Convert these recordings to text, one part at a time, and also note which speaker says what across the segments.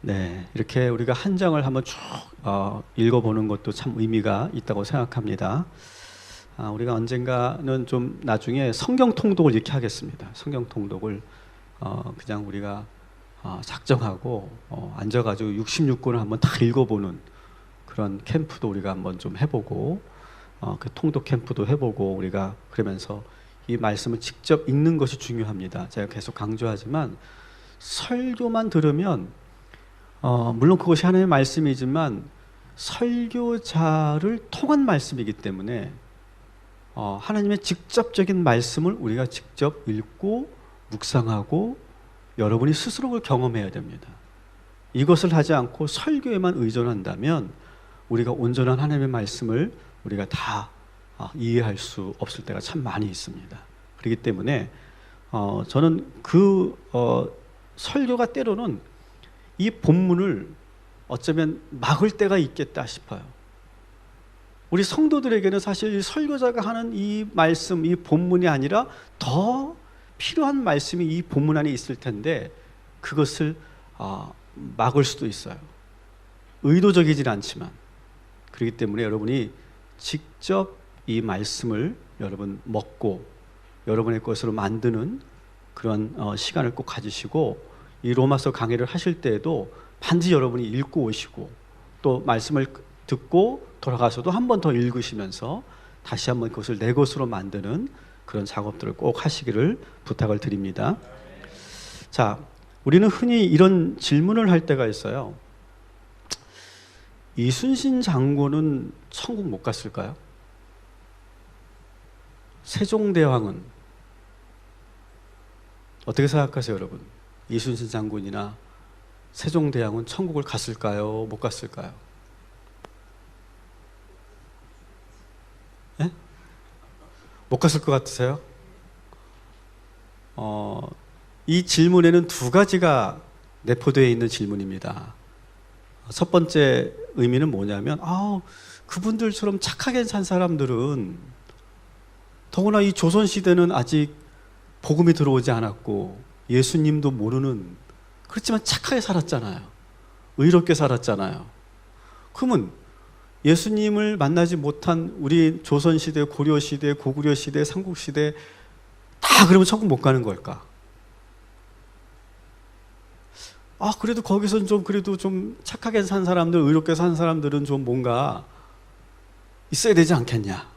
Speaker 1: 네, 이렇게 우리가 한 장을 한번 쭉 읽어보는 것도 참 의미가 있다고 생각합니다. 우리가 언젠가는 좀 나중에 성경 통독을 이렇게 하겠습니다. 성경 통독을 그냥 우리가 작정하고 앉아가지고 66권을 한번 다 읽어보는 그런 캠프도 우리가 한번 좀 해보고 그 통독 캠프도 해보고 우리가 그러면서 이 말씀을 직접 읽는 것이 중요합니다. 제가 계속 강조하지만 설교만 들으면 물론 그것이 하나님의 말씀이지만 설교자를 통한 말씀이기 때문에 하나님의 직접적인 말씀을 우리가 직접 읽고 묵상하고 여러분이 스스로 그걸 경험해야 됩니다. 이것을 하지 않고 설교에만 의존한다면 우리가 온전한 하나님의 말씀을 우리가 다 이해할 수 없을 때가 참 많이 있습니다. 그렇기 때문에 저는 설교가 때로는 이 본문을 어쩌면 막을 때가 있겠다 싶어요. 우리 성도들에게는 사실 이 설교자가 하는 이 말씀, 이 본문이 아니라 더 필요한 말씀이 이 본문 안에 있을 텐데 그것을 막을 수도 있어요. 의도적이진 않지만. 그렇기 때문에 여러분이 직접 이 말씀을 여러분 먹고 여러분의 것으로 만드는 그런 시간을 꼭 가지시고 이 로마서 강의를 하실 때에도 반드시 여러분이 읽고 오시고 또 말씀을 듣고 돌아가서도 한 번 더 읽으시면서 다시 한번 그것을 내 것으로 만드는 그런 작업들을 꼭 하시기를 부탁을 드립니다. 자, 우리는 흔히 이런 질문을 할 때가 있어요. 이순신 장군은 천국 못 갔을까요? 세종대왕은 어떻게 생각하세요, 여러분? 이순신 장군이나 세종대왕은 천국을 갔을까요? 못 갔을까요? 네? 못 갔을 것 같으세요? 이 질문에는 두 가지가 내포되어 있는 질문입니다. 첫 번째 의미는 뭐냐면 그분들처럼 착하게 산 사람들은 더구나 이 조선시대는 아직 복음이 들어오지 않았고 예수님도 모르는 그렇지만 착하게 살았잖아요. 의롭게 살았잖아요. 그러면 예수님을 만나지 못한 우리 조선시대, 고려시대, 고구려시대, 삼국시대 다 그러면 천국 못 가는 걸까? 그래도 거기선 그래도 좀 착하게 산 사람들, 의롭게 산 사람들은 좀 뭔가 있어야 되지 않겠냐?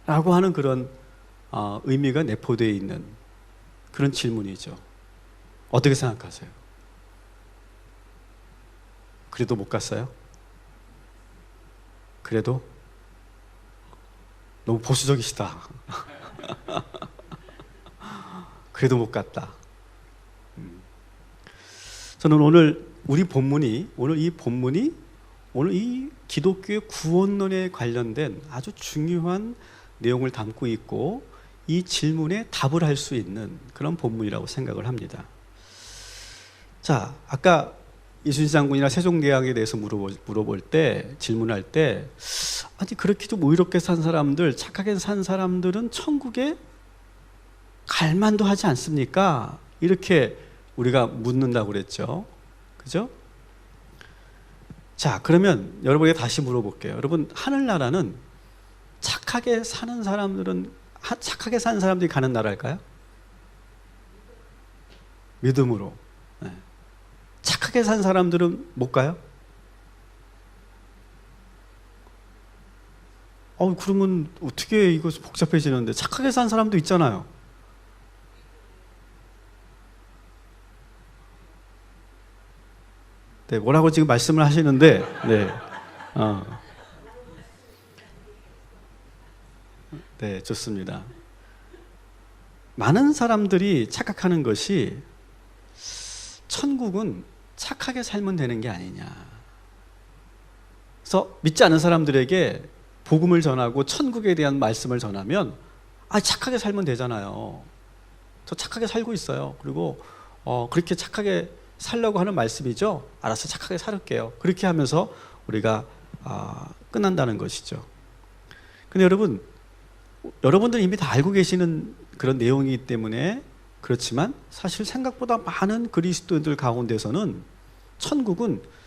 Speaker 1: 라고 하는 그런 의미가 내포되어 있는 그런 질문이죠. 어떻게 생각하세요? 그래도 못 갔어요? 그래도? 너무 보수적이시다. 그래도 못 갔다. 저는 오늘 이 본문이 오늘 이 기독교의 구원론에 관련된 아주 중요한 내용을 담고 있고 이 질문에 답을 할 수 있는 그런 본문이라고 생각을 합니다. 자, 아까 이순신 장군이나 세종대왕에 대해서 물어볼 때, 질문할 때, 아니 그렇게 좀 의롭게 산 사람들, 착하게 산 사람들은 천국에 갈 만도 하지 않습니까? 이렇게 우리가 묻는다고 그랬죠. 그죠? 자, 그러면 여러분에게 다시 물어볼게요. 여러분, 하늘나라는 착하게 산 사람들이 가는 나라일까요? 믿음으로. 네. 착하게 산 사람들은 못 가요? 그러면 어떻게 이거 복잡해지는데 착하게 산 사람도 있잖아요. 네, 뭐라고 지금 말씀을 하시는데, 네. 네, 좋습니다. 많은 사람들이 착각하는 것이 천국은 착하게 살면 되는 게 아니냐. 그래서 믿지 않은 사람들에게 복음을 전하고 천국에 대한 말씀을 전하면 착하게 살면 되잖아요. 저 착하게 살고 있어요. 그리고 그렇게 착하게 살려고 하는 말씀이죠. 알아서 착하게 살을게요. 그렇게 하면서 우리가 끝난다는 것이죠. 근데 여러분들 이미 다 알고 계시는 그런 내용이기 때문에 그렇지만 사실 생각보다 많은 그리스도인들 가운데서는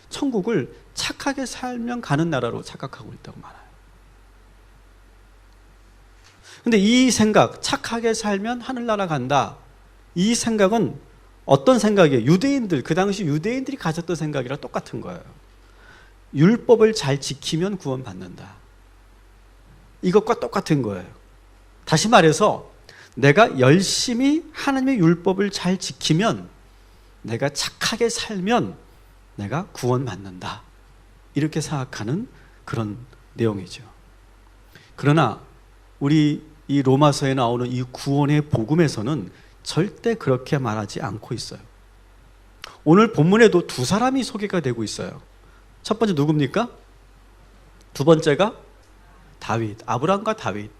Speaker 1: 천국을 착하게 살면 가는 나라로 착각하고 있다고 말해요. 근데 이 생각, 착하게 살면 하늘나라 간다, 이 생각은 어떤 생각이에요? 유대인들, 그 당시 유대인들이 가졌던 생각이랑 똑같은 거예요. 율법을 잘 지키면 구원받는다. 이것과 똑같은 거예요. 다시 말해서 내가 열심히 하나님의 율법을 잘 지키면, 내가 착하게 살면 내가 구원받는다, 이렇게 생각하는 그런 내용이죠. 그러나 우리 이 로마서에 나오는 이 구원의 복음에서는 절대 그렇게 말하지 않고 있어요. 오늘 본문에도 두 사람이 소개가 되고 있어요. 첫 번째 누굽니까? 두 번째가 다윗, 아브라함과 다윗.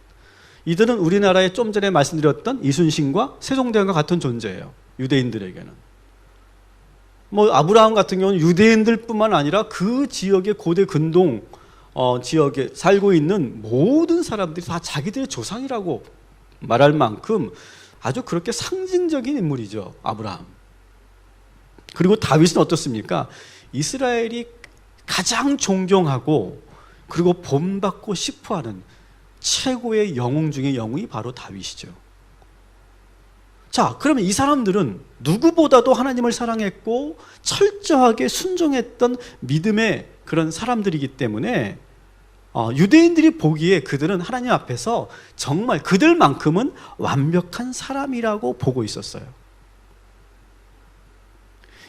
Speaker 1: 이들은 우리나라에 좀 전에 말씀드렸던 이순신과 세종대왕과 같은 존재예요. 유대인들에게는. 아브라함 같은 경우는 유대인들뿐만 아니라 그 지역의 고대 근동 지역에 살고 있는 모든 사람들이 다 자기들의 조상이라고 말할 만큼 아주 그렇게 상징적인 인물이죠, 아브라함. 그리고 다윗은 어떻습니까? 이스라엘이 가장 존경하고 그리고 본받고 싶어하는 최고의 영웅 중에 영웅이 바로 다윗이죠. 자, 그러면 이 사람들은 누구보다도 하나님을 사랑했고 철저하게 순종했던 믿음의 그런 사람들이기 때문에 유대인들이 보기에 그들은 하나님 앞에서 정말 그들만큼은 완벽한 사람이라고 보고 있었어요.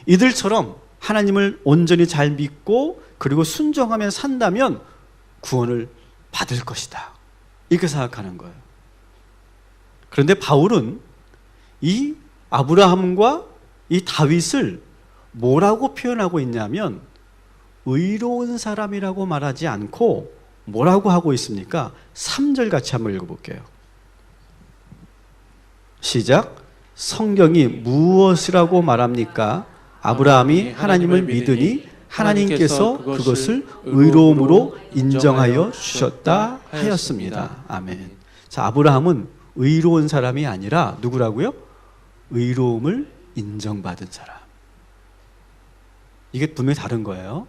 Speaker 1: 이들처럼 하나님을 온전히 잘 믿고 그리고 순종하며 산다면 구원을 받을 것이다, 이렇게 생각하는 거예요. 그런데 바울은 이 아브라함과 이 다윗을 뭐라고 표현하고 있냐면 의로운 사람이라고 말하지 않고 뭐라고 하고 있습니까? 3절 같이 한번 읽어볼게요. 시작. 성경이 무엇이라고 말합니까? 아브라함이 하나님을 믿으니 하나님께서 그것을 의로움으로 인정하여 주셨다 하였습니다. 아멘. 자, 아브라함은 의로운 사람이 아니라 누구라고요? 의로움을 인정받은 사람. 이게 분명히 다른 거예요.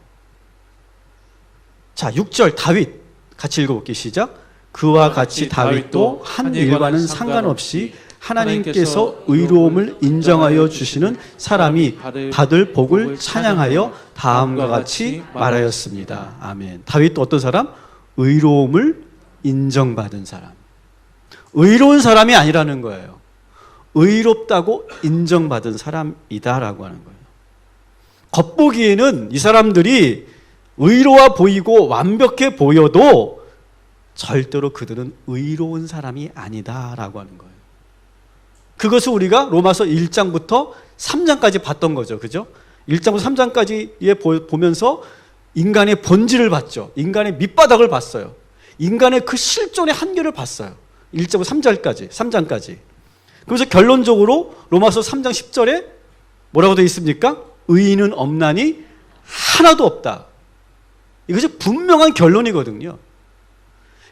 Speaker 1: 자, 6절 다윗 같이 읽어볼게요. 시작. 그와 같이 다윗도 한 일과는 상관없이 하나님께서 의로움을 인정하여 주시는 사람이 받을 복을 찬양하여 다음과 같이 말하였습니다. 아멘. 다윗도 어떤 사람? 의로움을 인정받은 사람. 의로운 사람이 아니라는 거예요. 의롭다고 인정받은 사람이다라고 하는 거예요. 겉보기에는 이 사람들이 의로워 보이고 완벽해 보여도 절대로 그들은 의로운 사람이 아니다라고 하는 거예요. 그것을 우리가 로마서 1장부터 3장까지 봤던 거죠. 그죠? 1장부터 3장까지 보면서 인간의 본질을 봤죠. 인간의 밑바닥을 봤어요. 인간의 그 실존의 한계를 봤어요. 1장부터 3장까지. 그래서 결론적으로 로마서 3장 10절에 뭐라고 되어 있습니까? 의인은 없나니 하나도 없다. 이것이 분명한 결론이거든요.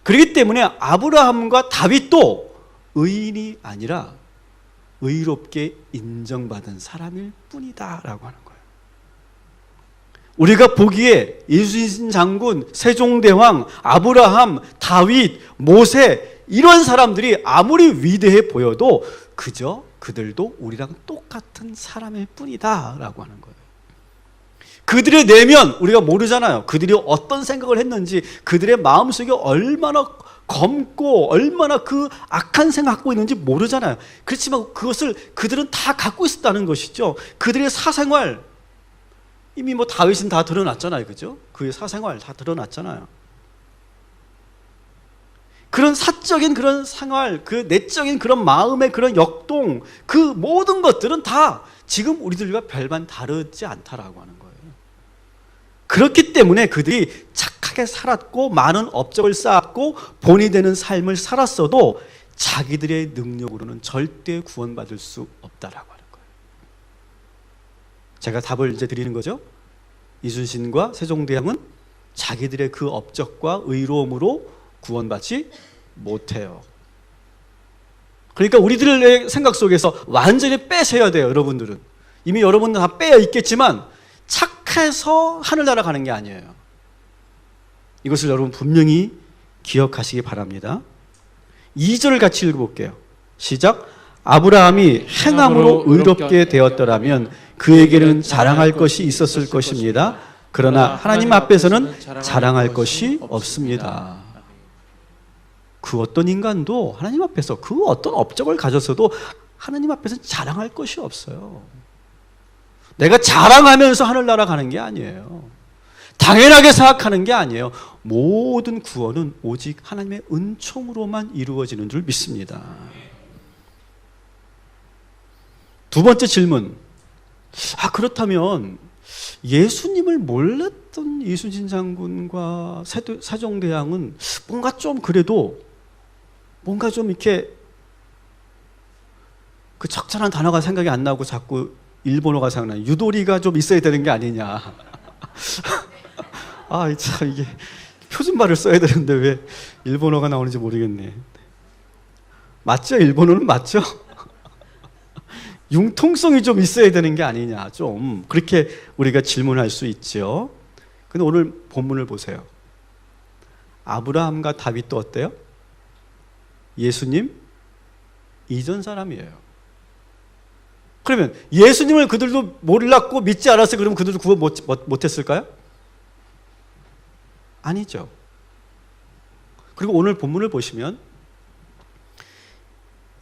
Speaker 1: 그렇기 때문에 아브라함과 다윗도 의인이 아니라 의롭게 인정받은 사람일 뿐이다 라고 하는 거예요. 우리가 보기에 이순신 장군, 세종대왕, 아브라함, 다윗, 모세 이런 사람들이 아무리 위대해 보여도 그저 그들도 우리랑 똑같은 사람일 뿐이다 라고 하는 거예요. 그들의 내면 우리가 모르잖아요. 그들이 어떤 생각을 했는지, 그들의 마음속에 얼마나 검고 얼마나 그 악한 생각 갖고 있는지 모르잖아요. 그렇지만 그것을 그들은 다 갖고 있었다는 것이죠. 그들의 사생활 이미 다윗은 다 드러났잖아요. 그죠? 그의 사생활 다 드러났잖아요. 그런 사적인 그런 생활, 그 내적인 그런 마음의 그런 역동, 그 모든 것들은 다 지금 우리들과 별반 다르지 않다라고 하는 거예요. 그렇기 때문에 그들이 착하게 살았고 많은 업적을 쌓았고 본이 되는 삶을 살았어도 자기들의 능력으로는 절대 구원받을 수 없다라고 하는 거예요. 제가 답을 이제 드리는 거죠. 이순신과 세종대왕은 자기들의 그 업적과 의로움으로 구원받지 못해요. 그러니까 우리들의 생각 속에서 완전히 빼셔야 돼요. 여러분들은 이미 여러분들 다 빼어 있겠지만 착하게 해서 하늘나라 가는 게 아니에요. 이것을 여러분 분명히 기억하시기 바랍니다. 2절을 같이 읽어볼게요. 시작. 아브라함이 행함으로 의롭게 되었더라면 그에게는 자랑할 것이 있었을 것입니다. 그러나 하나님 앞에서는 자랑할 것이 없습니다. 그 어떤 인간도 하나님 앞에서 그 어떤 업적을 가졌어도 하나님 앞에서는 자랑할 것이 없어요. 내가 자랑하면서 하늘나라 가는 게 아니에요. 당연하게 생각하는 게 아니에요. 모든 구원은 오직 하나님의 은총으로만 이루어지는 줄 믿습니다. 두 번째 질문. 그렇다면 예수님을 몰랐던 이순신 장군과 세종대왕은 뭔가 좀 그래도 뭔가 좀 이렇게 그 적절한 단어가 생각이 안 나고 자꾸 일본어가 생각나요. 유도리가 좀 있어야 되는 게 아니냐. 참 이게 표준말을 써야 되는데 왜 일본어가 나오는지 모르겠네. 맞죠? 일본어는 맞죠? 융통성이 좀 있어야 되는 게 아니냐. 좀 그렇게 우리가 질문할 수 있죠. 근데 오늘 본문을 보세요. 아브라함과 다윗도 어때요? 예수님 이전 사람이에요. 그러면 예수님을 그들도 몰랐고 믿지 않았어요. 그러면 그들도 구원 못했을까요? 아니죠. 그리고 오늘 본문을 보시면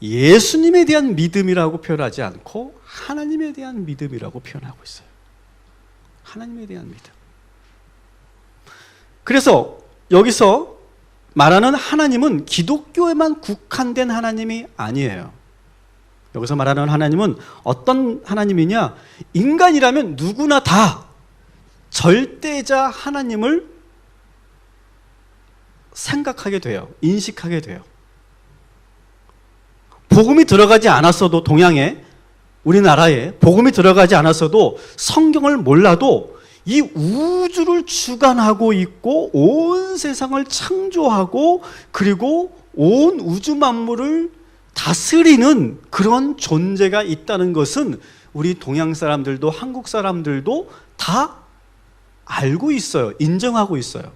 Speaker 1: 예수님에 대한 믿음이라고 표현하지 않고 하나님에 대한 믿음이라고 표현하고 있어요. 하나님에 대한 믿음. 그래서 여기서 말하는 하나님은 기독교에만 국한된 하나님이 아니에요. 여기서 말하는 하나님은 어떤 하나님이냐? 인간이라면 누구나 다 절대자 하나님을 생각하게 돼요. 인식하게 돼요. 복음이 들어가지 않았어도 동양에 우리나라에 복음이 들어가지 않았어도 성경을 몰라도 이 우주를 주관하고 있고 온 세상을 창조하고 그리고 온 우주 만물을 다스리는 그런 존재가 있다는 것은 우리 동양 사람들도 한국 사람들도 다 알고 있어요. 인정하고 있어요.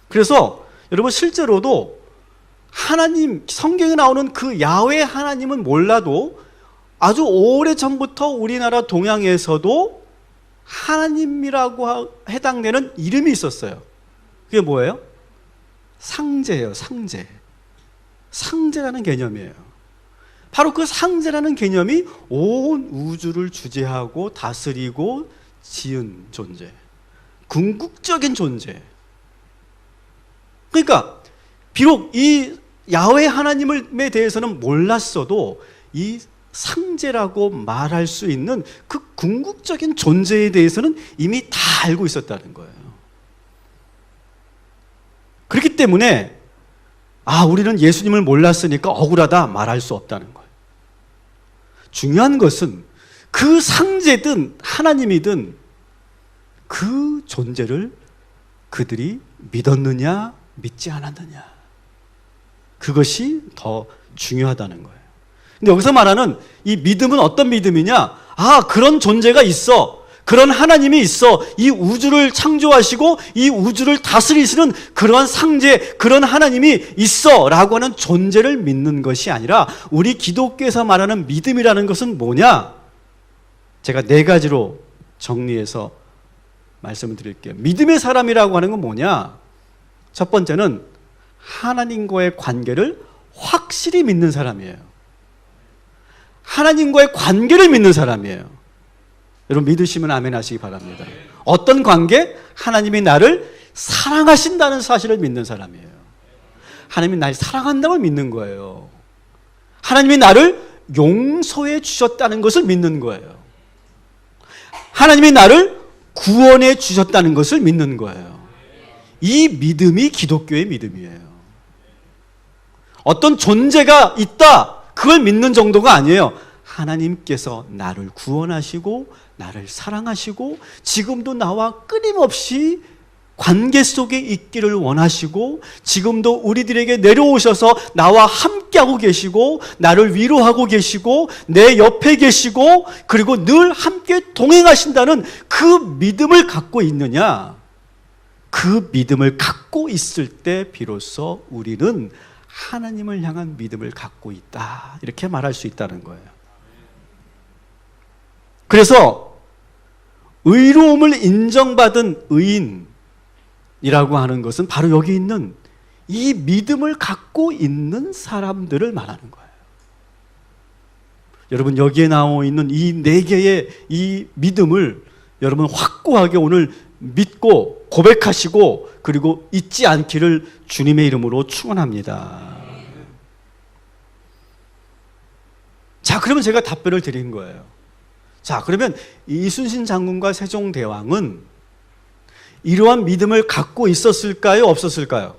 Speaker 1: 그래서 여러분 실제로도 하나님, 성경에 나오는 그 야훼 하나님은 몰라도 아주 오래전부터 우리나라 동양에서도 하나님이라고 해당되는 이름이 있었어요. 그게 뭐예요? 상제예요. 상제. 상제라는 개념이에요. 바로 그 상제라는 개념이 온 우주를 주재하고 다스리고 지은 존재. 궁극적인 존재. 그러니까 비록 이 야훼 하나님에 대해서는 몰랐어도 이 상제라고 말할 수 있는 그 궁극적인 존재에 대해서는 이미 다 알고 있었다는 거예요. 그렇기 때문에 우리는 예수님을 몰랐으니까 억울하다 말할 수 없다는 거예요. 중요한 것은 그 상제든 하나님이든 그 존재를 그들이 믿었느냐 믿지 않았느냐, 그것이 더 중요하다는 거예요. 근데 여기서 말하는 이 믿음은 어떤 믿음이냐? 그런 존재가 있어. 그런 하나님이 있어. 이 우주를 창조하시고 이 우주를 다스리시는 그런 상제, 그런 하나님이 있어 라고 하는 존재를 믿는 것이 아니라 우리 기독교에서 말하는 믿음이라는 것은 뭐냐? 제가 4가지로 정리해서 말씀을 드릴게요. 믿음의 사람이라고 하는 건 뭐냐? 첫 번째는 하나님과의 관계를 확실히 믿는 사람이에요. 하나님과의 관계를 믿는 사람이에요. 여러분 믿으시면 아멘 하시기 바랍니다. 어떤 관계? 하나님이 나를 사랑하신다는 사실을 믿는 사람이에요. 하나님이 나를 사랑한다고 믿는 거예요. 하나님이 나를 용서해 주셨다는 것을 믿는 거예요. 하나님이 나를 구원해 주셨다는 것을 믿는 거예요. 이 믿음이 기독교의 믿음이에요. 어떤 존재가 있다, 그걸 믿는 정도가 아니에요. 하나님께서 나를 구원하시고 나를 사랑하시고 지금도 나와 끊임없이 관계 속에 있기를 원하시고 지금도 우리들에게 내려오셔서 나와 함께하고 계시고 나를 위로하고 계시고 내 옆에 계시고 그리고 늘 함께 동행하신다는 그 믿음을 갖고 있느냐? 그 믿음을 갖고 있을 때 비로소 우리는 하나님을 향한 믿음을 갖고 있다. 이렇게 말할 수 있다는 거예요. 그래서 의로움을 인정받은 의인이라고 하는 것은 바로 여기 있는 이 믿음을 갖고 있는 사람들을 말하는 거예요. 여러분 여기에 나와 있는 이 네 개의 이 믿음을 여러분 확고하게 오늘 믿고 고백하시고 그리고 잊지 않기를 주님의 이름으로 축원합니다. 자, 그러면 제가 답변을 드린 거예요. 자, 그러면 이순신 장군과 세종대왕은 이러한 믿음을 갖고 있었을까요? 없었을까요?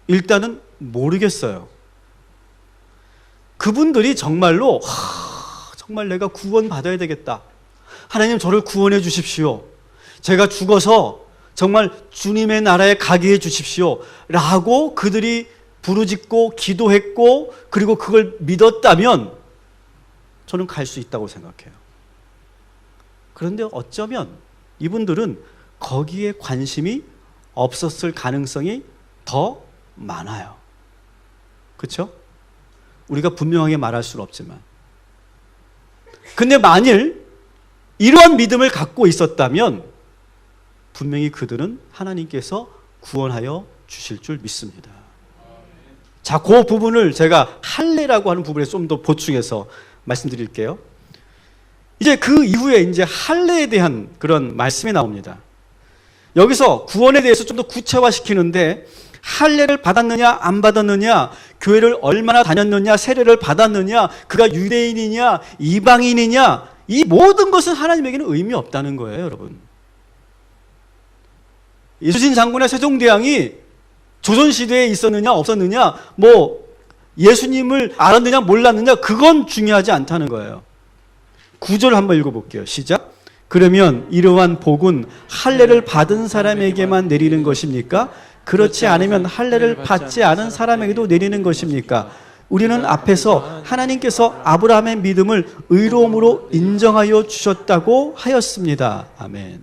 Speaker 1: 일단은 모르겠어요. 그분들이 정말로 정말 내가 구원받아야 되겠다. 하나님 저를 구원해 주십시오. 제가 죽어서 정말 주님의 나라에 가게 해 주십시오. 라고 그들이 부르짖고 기도했고 그리고 그걸 믿었다면 저는 갈 수 있다고 생각해요. 그런데 어쩌면 이분들은 거기에 관심이 없었을 가능성이 더 많아요. 그렇죠? 우리가 분명하게 말할 수는 없지만 근데 만일 이러한 믿음을 갖고 있었다면 분명히 그들은 하나님께서 구원하여 주실 줄 믿습니다. 자, 그 부분을 제가 할례라고 하는 부분에 좀 더 보충해서 말씀드릴게요. 이제 그 이후에 이제 할례에 대한 그런 말씀이 나옵니다. 여기서 구원에 대해서 좀 더 구체화시키는데 할례를 받았느냐 안 받았느냐, 교회를 얼마나 다녔느냐, 세례를 받았느냐, 그가 유대인이냐 이방인이냐, 이 모든 것은 하나님에게는 의미 없다는 거예요, 여러분. 이순신 장군의 세종대왕이 조선시대에 있었느냐 없었느냐, 뭐 예수님을 알았느냐 몰랐느냐, 그건 중요하지 않다는 거예요. 9절 한번 읽어볼게요. 시작. 그러면 이러한 복은 할례를 받은 사람에게만 내리는 것입니까? 그렇지 않으면 할례를 받지 않은 사람에게도 내리는 것입니까? 우리는 앞에서 하나님께서 아브라함의 믿음을 의로움으로 인정하여 주셨다고 하였습니다. 아멘.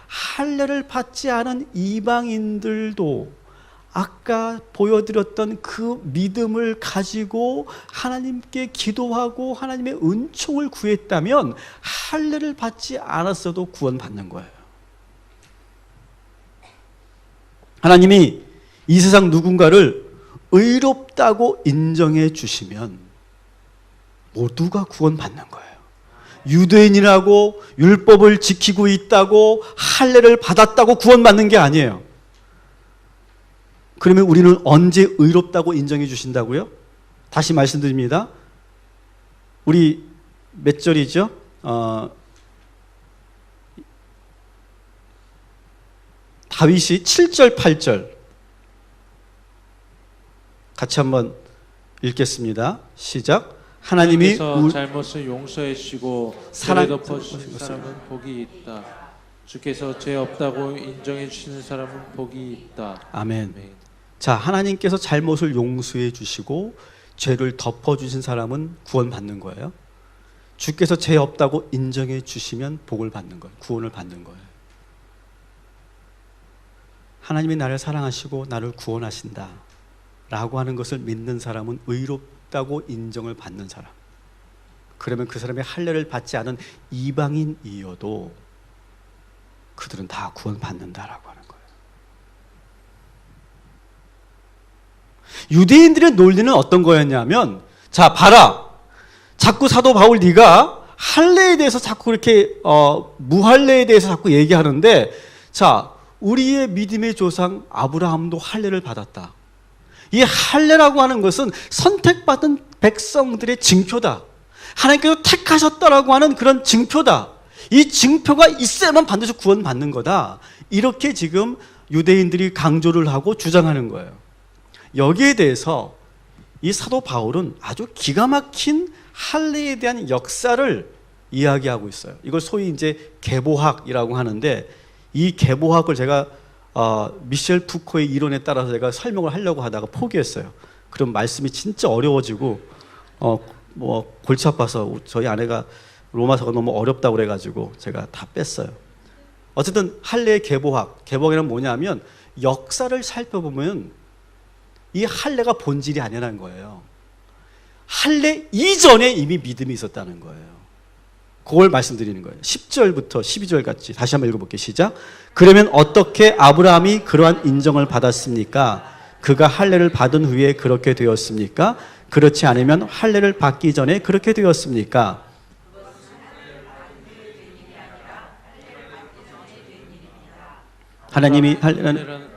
Speaker 1: 할례를 받지 않은 이방인들도 아까 보여드렸던 그 믿음을 가지고 하나님께 기도하고 하나님의 은총을 구했다면 할례를 받지 않았어도 구원받는 거예요. 하나님이 이 세상 누군가를 의롭다고 인정해 주시면 모두가 구원받는 거예요. 유대인이라고 율법을 지키고 있다고 할례를 받았다고 구원받는 게 아니에요. 그러면 우리는 언제 의롭다고 인정해 주신다고요? 다시 말씀드립니다. 우리 몇 절이죠? 다윗이 7절, 8절 같이 한번 읽겠습니다. 시작. 하나님이
Speaker 2: 잘못을 용서해 주시고 죄를 덮어 주신 사람은 복이 있다. 주께서 죄 없다고 인정해 주시는 사람은 복이 있다.
Speaker 1: 아멘. 자, 하나님께서 잘못을 용서해 주시고 죄를 덮어 주신 사람은 구원받는 거예요. 주께서 죄 없다고 인정해 주시면 복을 받는 거예요. 구원을 받는 거예요. 하나님이 나를 사랑하시고 나를 구원하신다 라고 하는 것을 믿는 사람은 의롭다고 인정을 받는 사람. 그러면 그 사람이 할례를 받지 않은 이방인이어도 그들은 다 구원받는다라고 하는 거예요. 유대인들의 논리는 어떤 거였냐면, 자 봐라, 자꾸 사도 바울 네가 할례에 대해서 자꾸 그렇게 무할례에 대해서 자꾸 얘기하는데, 자 우리의 믿음의 조상 아브라함도 할례를 받았다. 이 할례라고 하는 것은 선택받은 백성들의 징표다. 하나님께서 택하셨다라고 하는 그런 징표다. 이 징표가 있어야만 반드시 구원받는 거다. 이렇게 지금 유대인들이 강조를 하고 주장하는 거예요. 여기에 대해서 이 사도 바울은 아주 기가 막힌 할례에 대한 역사를 이야기하고 있어요. 이걸 소위 이제 계보학이라고 하는데, 이 계보학을 제가 미셸 푸코의 이론에 따라서 제가 설명을 하려고 하다가 포기했어요. 그럼 말씀이 진짜 어려워지고 뭐 골치 아파서 저희 아내가 로마서가 너무 어렵다고 그래가지고 제가 다 뺐어요. 어쨌든 할례의 계보학이란 뭐냐면 역사를 살펴보면 이 할례가 본질이 아니라는 거예요. 할례 이전에 이미 믿음이 있었다는 거예요. 그걸 말씀드리는 거예요. 10절부터 12절 같이 다시 한번 읽어볼게요. 시작. 그러면 어떻게 아브라함이 그러한 인정을 받았습니까? 그가 할례를 받은 후에 그렇게 되었습니까? 그렇지 않으면 할례를 받기 전에 그렇게 되었습니까? 하나님이 할례를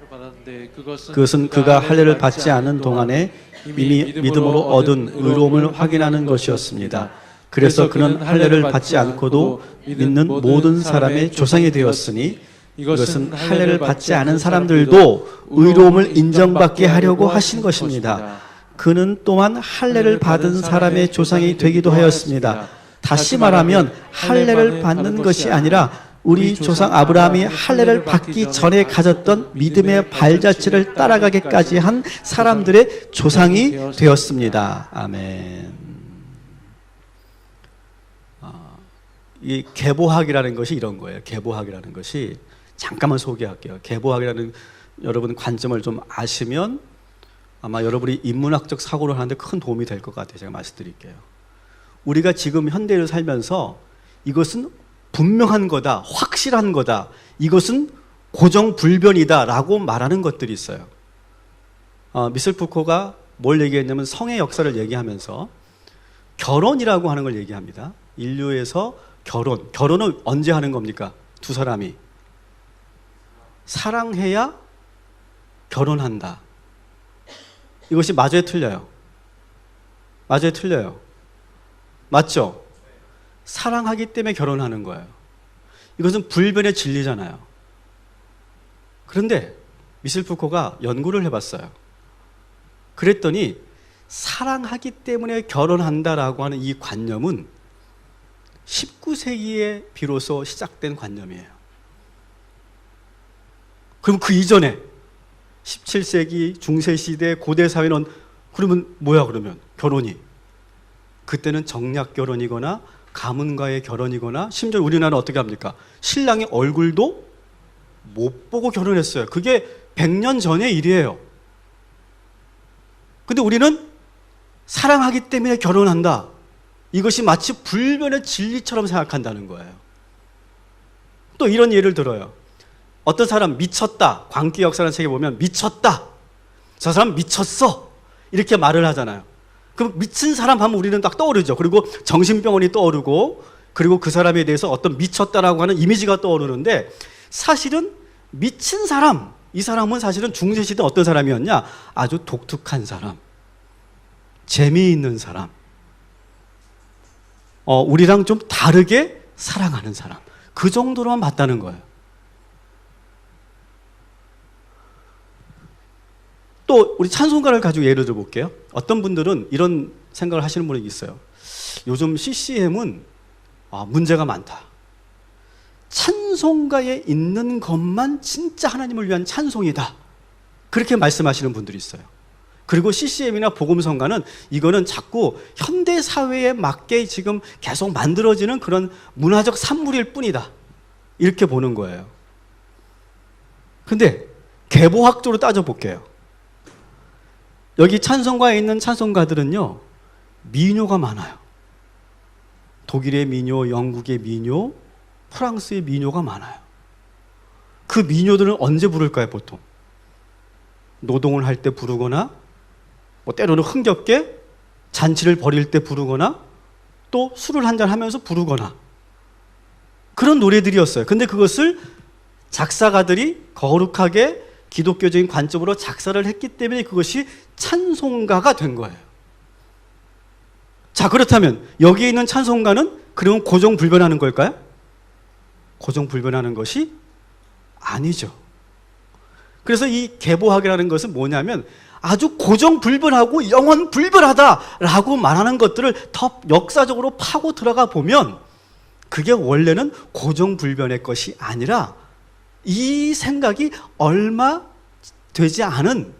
Speaker 2: 받았는데
Speaker 1: 그것은 그가 할례를 받지 않은 동안에 이미 믿음으로 얻은 의로움을 확인하는 것이었습니다. 그래서 그는 할례를 받지 않고도 믿는 모든 사람의 조상이 되었으니 이것은 할례를 받지 않은 사람들도 의로움을 인정받게 하려고 하신 것입니다. 그는 또한 할례를 받은 사람의 조상이 되기도 하였습니다. 다시 말하면 할례를 받는 것이 아니라 우리 조상 아브라함이 할례를 받기 전에 가졌던 믿음의 발자취를 따라가기까지 한 사람들의 조상이 되었습니다. 아멘. 이 계보학이라는 것이 이런 거예요. 계보학이라는 것이 잠깐만 소개할게요. 계보학이라는 여러분 관점을 좀 아시면 아마 여러분이 인문학적 사고를 하는데 큰 도움이 될 것 같아요. 제가 말씀드릴게요. 우리가 지금 현대를 살면서 이것은 분명한 거다, 확실한 거다, 이것은 고정불변이다라고 말하는 것들이 있어요. 미셸 푸코가 뭘 얘기했냐면 성의 역사를 얘기하면서 결혼이라고 하는 걸 얘기합니다. 인류에서 결혼은 언제 하는 겁니까? 두 사람이 사랑해야 결혼한다. 이것이 맞아요, 틀려요? 맞아요, 틀려요? 맞죠? 사랑하기 때문에 결혼하는 거예요. 이것은 불변의 진리잖아요. 그런데 미셸 푸코가 연구를 해봤어요. 그랬더니 사랑하기 때문에 결혼한다라고 하는 이 관념은 19세기에 비로소 시작된 관념이에요. 그럼 그 이전에 17세기 중세시대 고대사회는 그러면 뭐야 그러면 결혼이 그때는 정략 결혼이거나 가문과의 결혼이거나 심지어 우리나라는 어떻게 합니까? 신랑의 얼굴도 못 보고 결혼했어요. 그게 100년 전의 일이에요. 근데 우리는 사랑하기 때문에 결혼한다. 이것이 마치 불변의 진리처럼 생각한다는 거예요. 또 이런 예를 들어요. 어떤 사람 미쳤다. 광기 역사라는 책에 보면 미쳤다. 저 사람 미쳤어. 이렇게 말을 하잖아요. 그럼 미친 사람 하면 우리는 딱 떠오르죠. 그리고 정신병원이 떠오르고 그리고 그 사람에 대해서 어떤 미쳤다라고 하는 이미지가 떠오르는데 사실은 미친 사람, 이 사람은 사실은 중세시대 어떤 사람이었냐? 아주 독특한 사람, 재미있는 사람, 우리랑 좀 다르게 사랑하는 사람, 그 정도로만 봤다는 거예요. 또 우리 찬송가를 가지고 예를 들어 볼게요. 어떤 분들은 이런 생각을 하시는 분이 있어요. 요즘 CCM은 문제가 많다. 찬송가에 있는 것만 진짜 하나님을 위한 찬송이다. 그렇게 말씀하시는 분들이 있어요. 그리고 CCM이나 복음성가는 이거는 자꾸 현대사회에 맞게 지금 계속 만들어지는 그런 문화적 산물일 뿐이다. 이렇게 보는 거예요. 근데 계보학적으로 따져볼게요. 여기 찬송가에 있는 찬송가들은요, 민요가 많아요. 독일의 민요, 영국의 민요, 프랑스의 민요가 많아요. 그 민요들은 언제 부를까요, 보통? 노동을 할 때 부르거나, 뭐 때로는 흥겹게 잔치를 벌일 때 부르거나, 또 술을 한잔 하면서 부르거나, 그런 노래들이었어요. 근데 그것을 작사가들이 거룩하게 기독교적인 관점으로 작사를 했기 때문에 그것이 찬송가가 된 거예요. 자, 그렇다면 여기에 있는 찬송가는 그러면 고정불변하는 걸까요? 고정불변하는 것이 아니죠. 그래서 이 계보학이라는 것은 뭐냐면 아주 고정불변하고 영원불변하다라고 말하는 것들을 더 역사적으로 파고 들어가 보면 그게 원래는 고정불변의 것이 아니라 이 생각이 얼마 되지 않은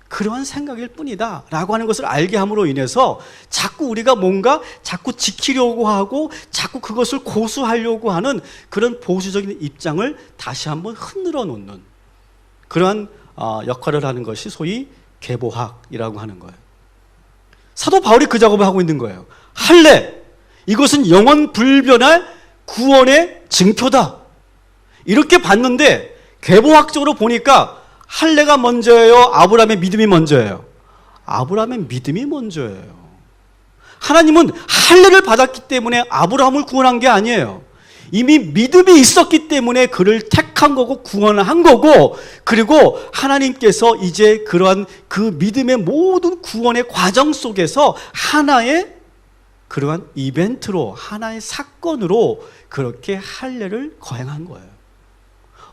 Speaker 1: 그러한 생각일 뿐이다 라고 하는 것을 알게 함으로 인해서 자꾸 우리가 뭔가 자꾸 지키려고 하고 자꾸 그것을 고수하려고 하는 그런 보수적인 입장을 다시 한번 흔들어 놓는 그러한 역할을 하는 것이 소위 계보학이라고 하는 거예요. 사도 바울이 그 작업을 하고 있는 거예요. 할례, 이것은 영원 불변할 구원의 증표다. 이렇게 봤는데 계보학적으로 보니까 할례가 먼저예요? 아브라함의 믿음이 먼저예요? 아브라함의 믿음이 먼저예요. 하나님은 할례를 받았기 때문에 아브라함을 구원한 게 아니에요. 이미 믿음이 있었기 때문에 그를 택한 거고 구원한 거고, 그리고 하나님께서 이제 그러한 그 믿음의 모든 구원의 과정 속에서 하나의 그러한 이벤트로, 하나의 사건으로 그렇게 할례를 거행한 거예요.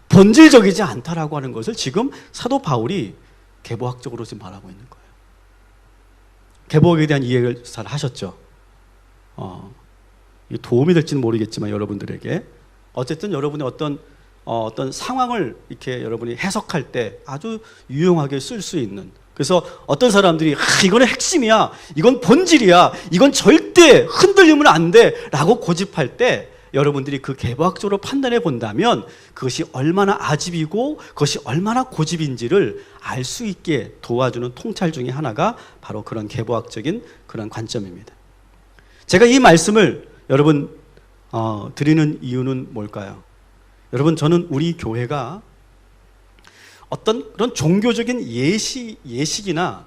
Speaker 1: 본질적이지 않다라고 하는 것을 지금 사도 바울이 계보학적으로 지금 말하고 있는 거예요. 계보학에 대한 이해를 잘 하셨죠? 도움이 될지는 모르겠지만 여러분들에게 어쨌든 여러분의 어떤 상황을 이렇게 여러분이 해석할 때 아주 유용하게 쓸 수 있는, 그래서 어떤 사람들이 이거는 핵심이야, 이건 본질이야, 이건 절대 흔들리면 안 돼 라고 고집할 때 여러분들이 그 계보학적으로 판단해 본다면 그것이 얼마나 아집이고 그것이 얼마나 고집인지를 알 수 있게 도와주는 통찰 중에 하나가 바로 그런 계보학적인 그런 관점입니다. 제가 이 말씀을 여러분 드리는 이유는 뭘까요? 여러분, 저는 우리 교회가 어떤 그런 종교적인 예식이나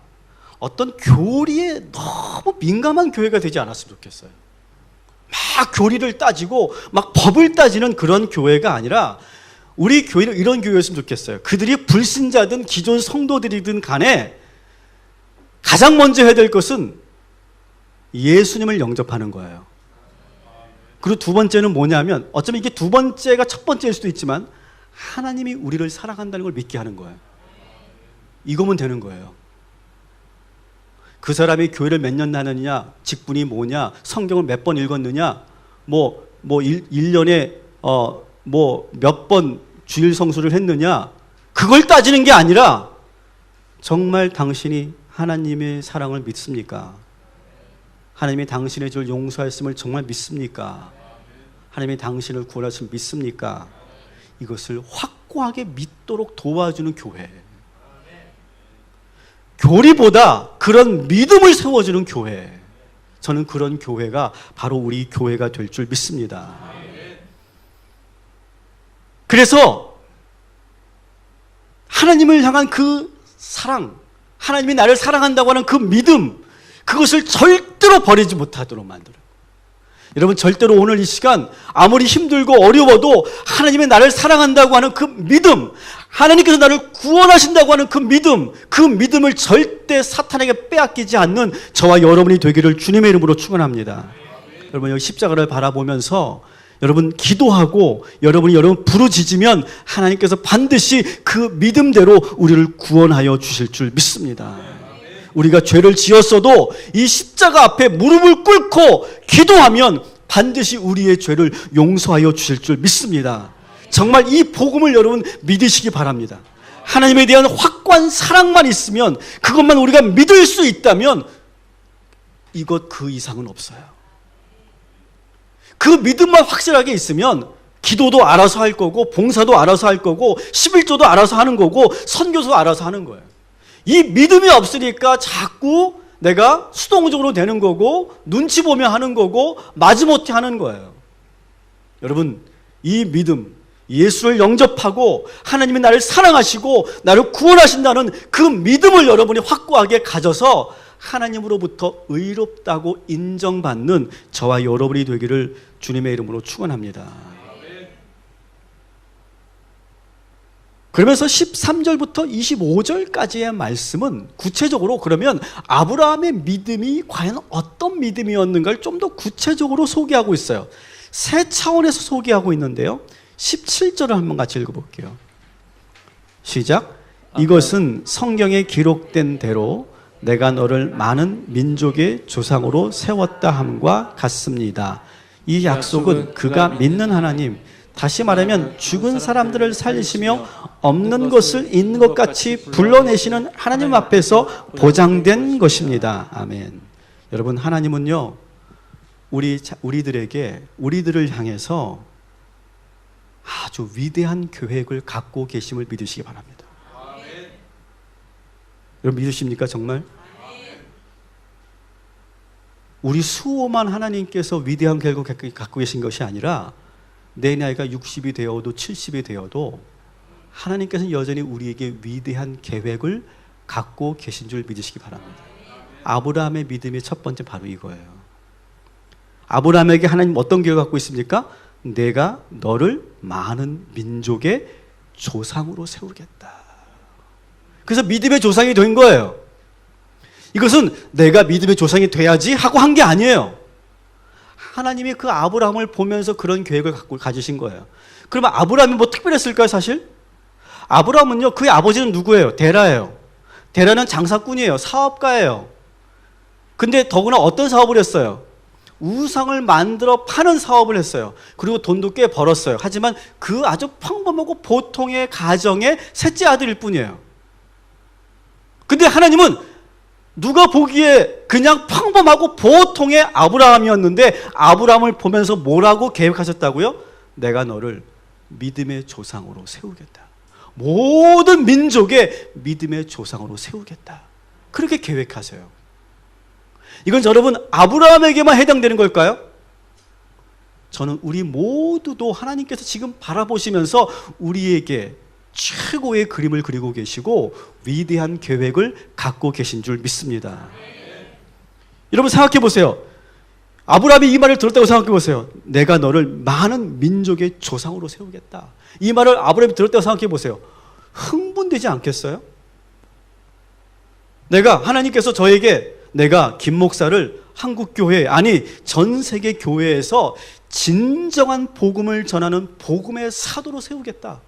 Speaker 1: 어떤 교리에 너무 민감한 교회가 되지 않았으면 좋겠어요. 막 교리를 따지고 막 법을 따지는 그런 교회가 아니라 우리 교회는 이런 교회였으면 좋겠어요. 그들이 불신자든 기존 성도들이든 간에 가장 먼저 해야 될 것은 예수님을 영접하는 거예요. 그리고 두 번째는 뭐냐면, 어쩌면 이게 두 번째가 첫 번째일 수도 있지만 하나님이 우리를 사랑한다는 걸 믿게 하는 거예요. 이거면 되는 거예요. 그 사람이 교회를 몇 년 다녔느냐, 직분이 뭐냐, 성경을 몇 번 읽었느냐, 1년에 몇 번 주일 성수를 했느냐, 그걸 따지는 게 아니라 정말 당신이 하나님의 사랑을 믿습니까? 하나님이 당신의 죄를 용서하였음을 정말 믿습니까? 하나님이 당신을 구원하셨음을 믿습니까? 이것을 확고하게 믿도록 도와주는 교회. 교리보다 그런 믿음을 세워주는 교회. 저는 그런 교회가 바로 우리 교회가 될 줄 믿습니다. 그래서 하나님을 향한 그 사랑, 하나님이 나를 사랑한다고 하는 그 믿음, 그것을 절대로 버리지 못하도록 만들어요. 여러분, 절대로 오늘 이 시간 아무리 힘들고 어려워도 하나님이 나를 사랑한다고 하는 그 믿음, 하나님께서 나를 구원하신다고 하는 그 믿음을 절대 사탄에게 빼앗기지 않는 저와 여러분이 되기를 주님의 이름으로 축원합니다. 여러분, 여기 십자가를 바라보면서 여러분 기도하고 여러분 부르짖으면 하나님께서 반드시 그 믿음대로 우리를 구원하여 주실 줄 믿습니다. 우리가 죄를 지었어도 이 십자가 앞에 무릎을 꿇고 기도하면 반드시 우리의 죄를 용서하여 주실 줄 믿습니다. 정말 이 복음을 여러분 믿으시기 바랍니다. 하나님에 대한 확고한 사랑만 있으면, 그것만 우리가 믿을 수 있다면 이것 그 이상은 없어요. 그 믿음만 확실하게 있으면 기도도 알아서 할 거고, 봉사도 알아서 할 거고, 11조도 알아서 하는 거고, 선교도 알아서 하는 거예요. 이 믿음이 없으니까 자꾸 내가 수동적으로 되는 거고, 눈치 보며 하는 거고, 마지못해 하는 거예요. 여러분, 이 믿음, 예수를 영접하고 하나님이 나를 사랑하시고 나를 구원하신다는 그 믿음을 여러분이 확고하게 가져서 하나님으로부터 의롭다고 인정받는 저와 여러분이 되기를 주님의 이름으로 축원합니다. 그러면서 13절부터 25절까지의 말씀은 구체적으로, 그러면 아브라함의 믿음이 과연 어떤 믿음이었는가를 좀 더 구체적으로 소개하고 있어요. 세 차원에서 소개하고 있는데요. 17절을 한번 같이 읽어볼게요. 시작. 이것은 성경에 기록된 대로 내가 너를 많은 민족의 조상으로 세웠다 함과 같습니다. 이 약속은 그가 믿는 하나님, 다시 말하면 죽은 사람들을 살리시며 없는 것을 있는 것 같이 불러내시는 하나님 앞에서 보장된 것입니다. 아멘. 여러분, 하나님은요, 우리들을 향해서 아주 위대한 계획을 갖고 계심을 믿으시기 바랍니다. 여러분, 믿으십니까, 정말? 우리 수호만 하나님께서 위대한 계획을 갖고 계신 것이 아니라 내 나이가 60이 되어도 70이 되어도 하나님께서는 여전히 우리에게 위대한 계획을 갖고 계신 줄 믿으시기 바랍니다. 아브라함의 믿음의 첫 번째 바로 이거예요. 아브라함에게 하나님 어떤 계획을 갖고 있습니까? 내가 너를 많은 민족의 조상으로 세우겠다. 그래서 믿음의 조상이 된 거예요. 이것은 내가 믿음의 조상이 돼야지 하고 한 게 아니에요. 하나님이 그 아브라함을 보면서 그런 계획을 가지신 거예요. 그러면 아브라함이 뭐 특별했을까요, 사실? 아브라함은요, 그의 아버지는 누구예요? 데라예요. 데라는 장사꾼이에요. 사업가예요. 근데 더구나 어떤 사업을 했어요? 우상을 만들어 파는 사업을 했어요. 그리고 돈도 꽤 벌었어요. 하지만 그 아주 평범하고 보통의 가정의 셋째 아들일 뿐이에요. 근데 하나님은 누가 보기에 그냥 평범하고 보통의 아브라함이었는데 아브라함을 보면서 뭐라고 계획하셨다고요? 내가 너를 믿음의 조상으로 세우겠다. 모든 민족의 믿음의 조상으로 세우겠다. 그렇게 계획하세요. 이건 여러분 아브라함에게만 해당되는 걸까요? 저는 우리 모두도 하나님께서 지금 바라보시면서 우리에게 최고의 그림을 그리고 계시고 위대한 계획을 갖고 계신 줄 믿습니다. 여러분 생각해 보세요. 아브라함이 이 말을 들었다고 생각해 보세요. 내가 너를 많은 민족의 조상으로 세우겠다. 이 말을 아브라함이 들었다고 생각해 보세요. 흥분되지 않겠어요? 하나님께서 저에게 내가 김 목사를 한국교회, 아니 전 세계 교회에서 진정한 복음을 전하는 복음의 사도로 세우겠다.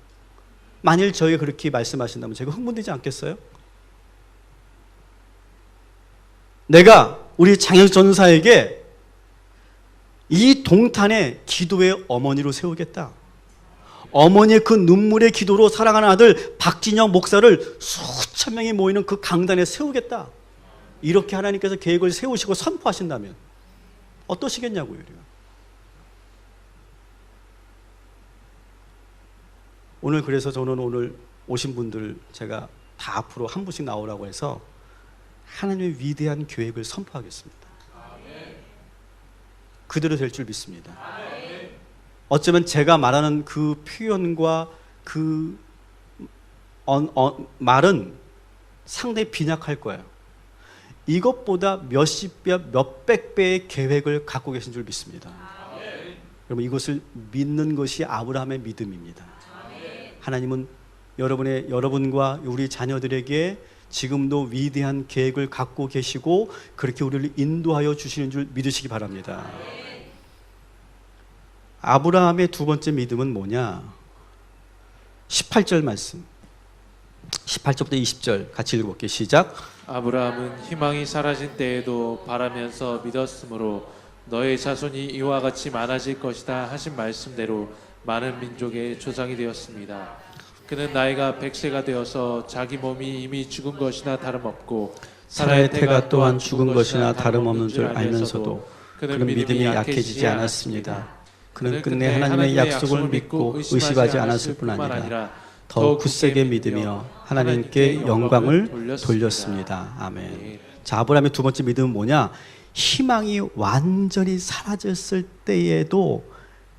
Speaker 1: 만일 저에게 그렇게 말씀하신다면 제가 흥분되지 않겠어요? 내가 우리 장영 전사에게 이 동탄의 기도의 어머니로 세우겠다. 어머니의 그 눈물의 기도로 사랑하는 아들 박진영 목사를 수천 명이 모이는 그 강단에 세우겠다. 이렇게 하나님께서 계획을 세우시고 선포하신다면 어떠시겠냐고요. 오늘 그래서 저는 오늘 오신 분들 제가 다 앞으로 한 분씩 나오라고 해서 하나님의 위대한 계획을 선포하겠습니다. 그대로 될 줄 믿습니다. 어쩌면 제가 말하는 그 표현과 그 말은 상당히 빈약할 거예요. 이것보다 몇십 배, 몇백 배의 계획을 갖고 계신 줄 믿습니다. 여러분 이것을 믿는 것이 아브라함의 믿음입니다. 하나님은 여러분과 우리 자녀들에게 지금도 위대한 계획을 갖고 계시고 그렇게 우리를 인도하여 주시는 줄 믿으시기 바랍니다. 아브라함의 두 번째 믿음은 뭐냐? 18절 말씀. 18절부터 20절 같이 읽어볼게요. 시작.
Speaker 2: 아브라함은 희망이 사라진 때에도 바라면서 믿었으므로 너의 자손이 이와 같이 많아질 것이다 하신 말씀대로 많은 민족의 조상이 되었습니다. 그는 나이가 100세가 되어서 자기 몸이 이미 죽은 것이나 다름없고
Speaker 1: 사라의 태가 또한 죽은 것이나 다름없는 줄 알면서도 그는 믿음이 약해지지 않았습니다. 그는 끝내 하나님의 약속을 믿고 의심하지 않았을 뿐 아니라 더 굳세게 믿으며 하나님께 영광을 돌렸습니다. 아멘. 자, 아브라함의 두 번째 믿음은 뭐냐? 희망이 완전히 사라졌을 때에도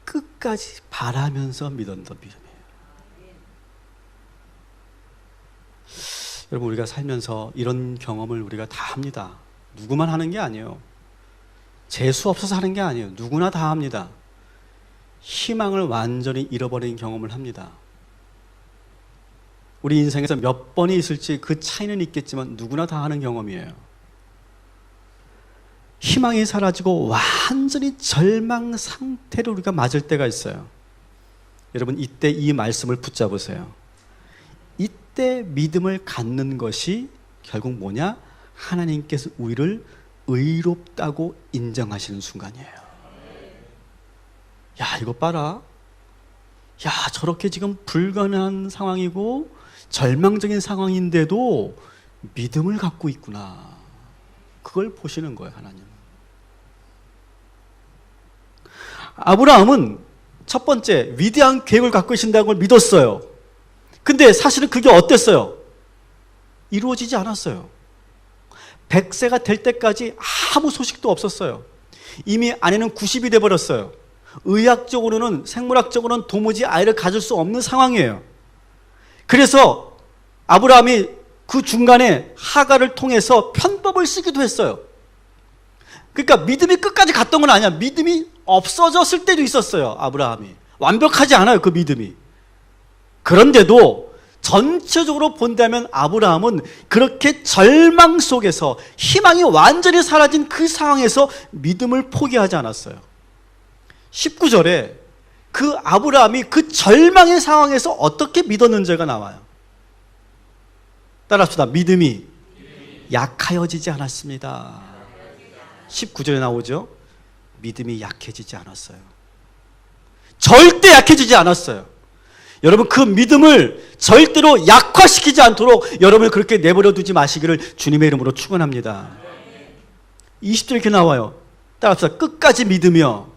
Speaker 1: 끝까지 바라면서 믿었던 믿음이에요. 여러분 우리가 살면서 이런 경험을 우리가 다 합니다. 누구만 하는 게 아니에요. 재수 없어서 하는 게 아니에요. 누구나 다 합니다. 희망을 완전히 잃어버린 경험을 합니다. 우리 인생에서 몇 번이 있을지 그 차이는 있겠지만 누구나 다 하는 경험이에요. 희망이 사라지고 완전히 절망 상태로 우리가 맞을 때가 있어요. 여러분 이때 이 말씀을 붙잡으세요. 이때 믿음을 갖는 것이 결국 뭐냐? 하나님께서 우리를 의롭다고 인정하시는 순간이에요. 야, 이거 봐라. 야, 저렇게 지금 불가능한 상황이고 절망적인 상황인데도 믿음을 갖고 있구나. 그걸 보시는 거예요, 하나님. 아브라함은 첫 번째 위대한 계획을 갖고 계신다는 걸 믿었어요. 근데 사실은 그게 어땠어요? 이루어지지 않았어요. 100세가 될 때까지 아무 소식도 없었어요. 이미 아내는 90이 돼버렸어요. 의학적으로는, 생물학적으로는 도무지 아이를 가질 수 없는 상황이에요. 그래서 아브라함이 그 중간에 하갈을 통해서 편법을 쓰기도 했어요. 그러니까 믿음이 끝까지 갔던 건 아니야. 믿음이 없어졌을 때도 있었어요, 아브라함이. 완벽하지 않아요, 그 믿음이. 그런데도 전체적으로 본다면 아브라함은 그렇게 절망 속에서 희망이 완전히 사라진 그 상황에서 믿음을 포기하지 않았어요. 19절에 그 아브라함이 그 절망의 상황에서 어떻게 믿었는지가 나와요. 따라합시다. 믿음이 약하여지지 않았습니다. 19절에 나오죠. 믿음이 약해지지 않았어요. 절대 약해지지 않았어요. 여러분, 그 믿음을 절대로 약화시키지 않도록 여러분을 그렇게 내버려 두지 마시기를 주님의 이름으로 축원합니다. 20절 이렇게 나와요. 따라합시다. 끝까지 믿으며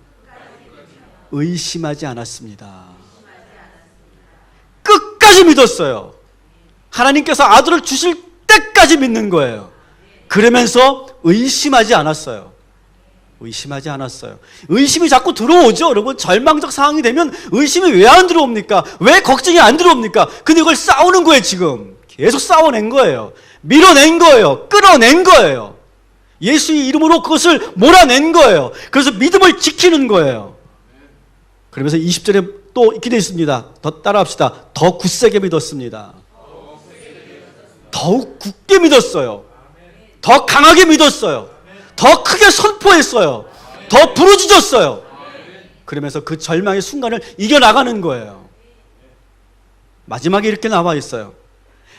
Speaker 1: 의심하지 않았습니다. 끝까지 믿었어요. 하나님께서 아들을 주실 때까지 믿는 거예요. 그러면서 의심하지 않았어요. 의심하지 않았어요. 의심이 자꾸 들어오죠. 여러분, 절망적 상황이 되면 의심이 왜 안 들어옵니까? 왜 걱정이 안 들어옵니까? 근데 이걸 싸우는 거예요. 지금 계속 싸워낸 거예요. 밀어낸 거예요. 끌어낸 거예요. 예수의 이름으로 그것을 몰아낸 거예요. 그래서 믿음을 지키는 거예요. 그러면서 20절에 또 이렇게 되어 있습니다. 더 따라합시다. 더 굳세게 믿었습니다. 더욱 굳게 믿었어요. 더 강하게 믿었어요. 더 크게 선포했어요. 더 부르짖었어요. 그러면서 그 절망의 순간을 이겨나가는 거예요. 마지막에 이렇게 나와 있어요.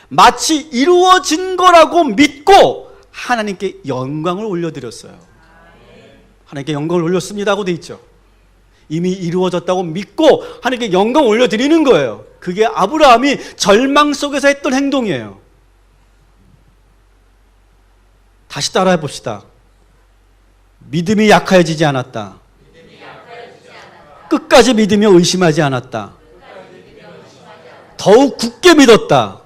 Speaker 1: 마치 이루어진 거라고 믿고 하나님께 영광을 올려드렸어요. 하나님께 영광을 올렸습니다 하고 돼 있죠. 이미 이루어졌다고 믿고 하나님께 영광을 올려드리는 거예요. 그게 아브라함이 절망 속에서 했던 행동이에요. 다시 따라해 봅시다. 믿음이 약해지지 않았다. 끝까지 믿으며 의심하지 않았다. 더욱 굳게 믿었다.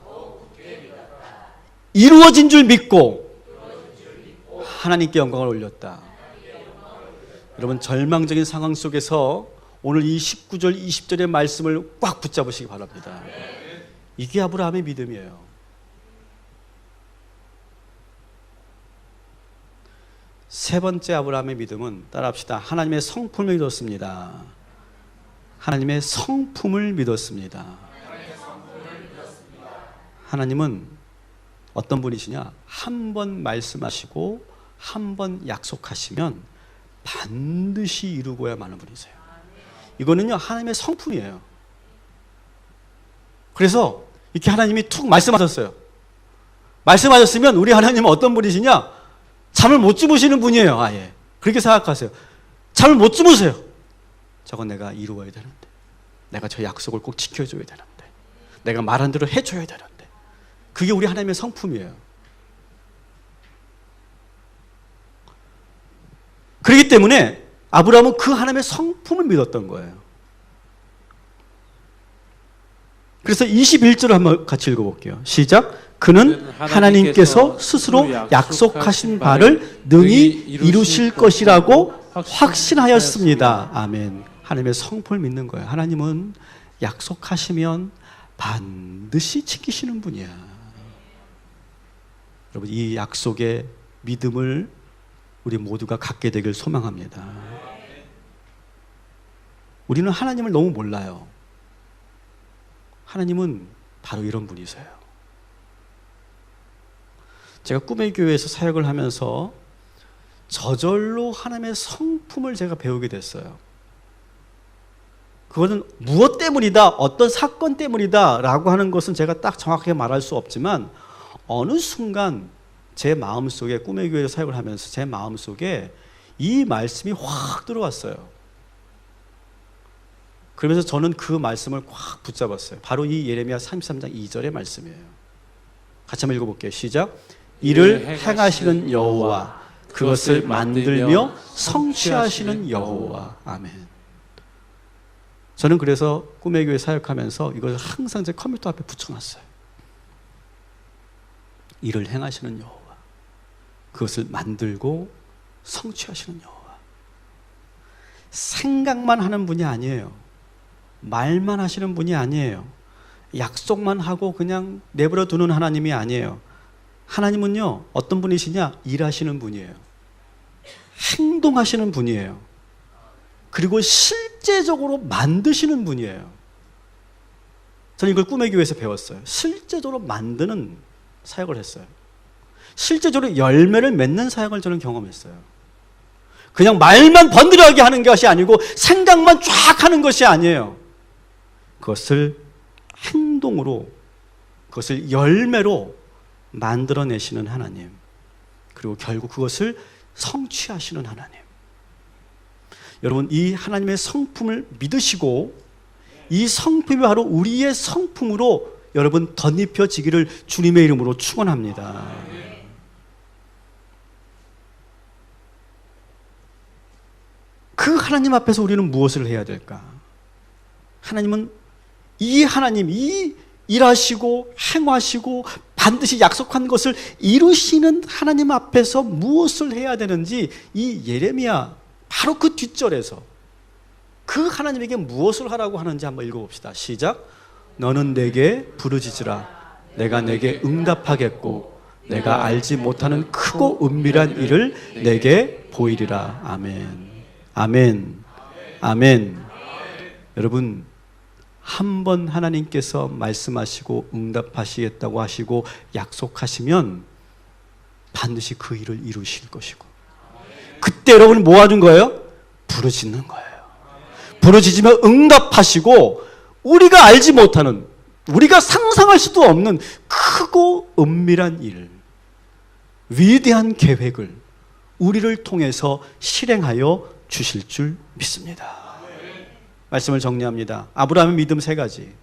Speaker 1: 이루어진 줄 믿고 하나님께 영광을 올렸다. 여러분, 절망적인 상황 속에서 오늘 이 19절, 20절의 말씀을 꽉 붙잡으시기 바랍니다. 이게 아브라함의 믿음이에요. 세 번째 아브라함의 믿음은 따라합시다. 하나님의 성품을 믿었습니다. 하나님의 성품을 믿었습니다. 하나님은 어떤 분이시냐? 한 번 말씀하시고 한 번 약속하시면 반드시 이루고야 마는 분이세요. 이거는요, 하나님의 성품이에요. 그래서 이렇게 하나님이 툭 말씀하셨어요. 말씀하셨으면 우리 하나님은 어떤 분이시냐? 잠을 못 주무시는 분이에요. 아예 그렇게 생각하세요. 잠을 못 주무세요. 저건 내가 이루어야 되는데, 내가 저 약속을 꼭 지켜줘야 되는데, 내가 말한 대로 해줘야 되는데. 그게 우리 하나님의 성품이에요. 그렇기 때문에 아브라함은 그 하나님의 성품을 믿었던 거예요. 그래서 21절을 한번 같이 읽어볼게요. 시작. 그는 하나님께서 스스로 약속하신 바를 능히 이루실 것이라고 확신하였습니다. 아멘. 하나님의 성품을 믿는 거예요. 하나님은 약속하시면 반드시 지키시는 분이야. 여러분, 이 약속의 믿음을 우리 모두가 갖게 되길 소망합니다. 우리는 하나님을 너무 몰라요. 하나님은 바로 이런 분이세요. 제가 꿈의 교회에서 사역을 하면서 저절로 하나님의 성품을 제가 배우게 됐어요. 그것은 무엇 때문이다, 어떤 사건 때문이다라고 하는 것은 제가 딱 정확하게 말할 수 없지만 어느 순간 제 마음속에, 꿈의 교회 사역을 하면서 제 마음속에 이 말씀이 확 들어왔어요. 그러면서 저는 그 말씀을 확 붙잡았어요. 바로 이 예레미야 33장 2절의 말씀이에요. 같이 한번 읽어볼게요. 시작. 이를 행하시는 여호와, 그것을 만들며 성취하시는 여호와. 아멘. 저는 그래서 꿈의 교회 사역하면서 이걸 항상 제 컴퓨터 앞에 붙여놨어요. 이를 행하시는 여호와, 그것을 만들고 성취하시는 여호와. 생각만 하는 분이 아니에요. 말만 하시는 분이 아니에요. 약속만 하고 그냥 내버려 두는 하나님이 아니에요. 하나님은요, 어떤 분이시냐? 일하시는 분이에요. 행동하시는 분이에요. 그리고 실제적으로 만드시는 분이에요. 저는 이걸 꿈의 교회에서 배웠어요. 실제적으로 만드는 사역을 했어요. 실제적으로 열매를 맺는 사역을 저는 경험했어요. 그냥 말만 번들어하게 하는 것이 아니고 생각만 쫙 하는 것이 아니에요. 그것을 행동으로, 그것을 열매로 만들어내시는 하나님, 그리고 결국 그것을 성취하시는 하나님. 여러분, 이 하나님의 성품을 믿으시고 이 성품이 바로 우리의 성품으로 여러분 덧입혀지기를 주님의 이름으로 축원합니다. 그 하나님 앞에서 우리는 무엇을 해야 될까? 하나님은 이 하나님, 이 일하시고 행하시고 반드시 약속한 것을 이루시는 하나님 앞에서 무엇을 해야 되는지 이 예레미야 바로 그 뒷절에서 그 하나님에게 무엇을 하라고 하는지 한번 읽어봅시다. 시작. 너는 내게 부르짖으라. 내가 내게 응답하겠고 내가 알지 못하는 크고 은밀한 일을 내게 보이리라. 아멘. 아멘. 아멘. 여러분, 한 번 하나님께서 말씀하시고 응답하시겠다고 하시고 약속하시면 반드시 그 일을 이루실 것이고, 그때 여러분 뭐 하는 거예요? 부르짖는 거예요. 부르짖으면 응답하시고 우리가 알지 못하는, 우리가 상상할 수도 없는 크고 은밀한 일, 위대한 계획을 우리를 통해서 실행하여 주실 줄 믿습니다. 말씀을 정리합니다. 아브라함의 믿음 세 가지.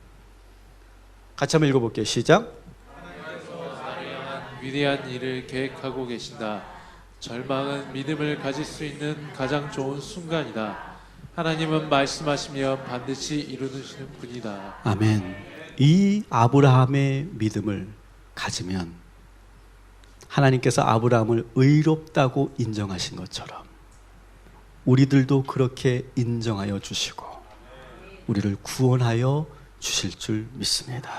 Speaker 1: 같이 한번 읽어볼게요. 시작.
Speaker 2: 위대한 일을 계획하고 계신다. 절망은 믿음을 가질 수 있는 가장 좋은 순간이다. 하나님은 말씀하시면 반드시 이루시는 분이다.
Speaker 1: 아멘. 이 아브라함의 믿음을 가지면 하나님께서 아브라함을 의롭다고 인정하신 것처럼 우리들도 그렇게 인정하여 주시고 우리를 구원하여 주실 줄 믿습니다.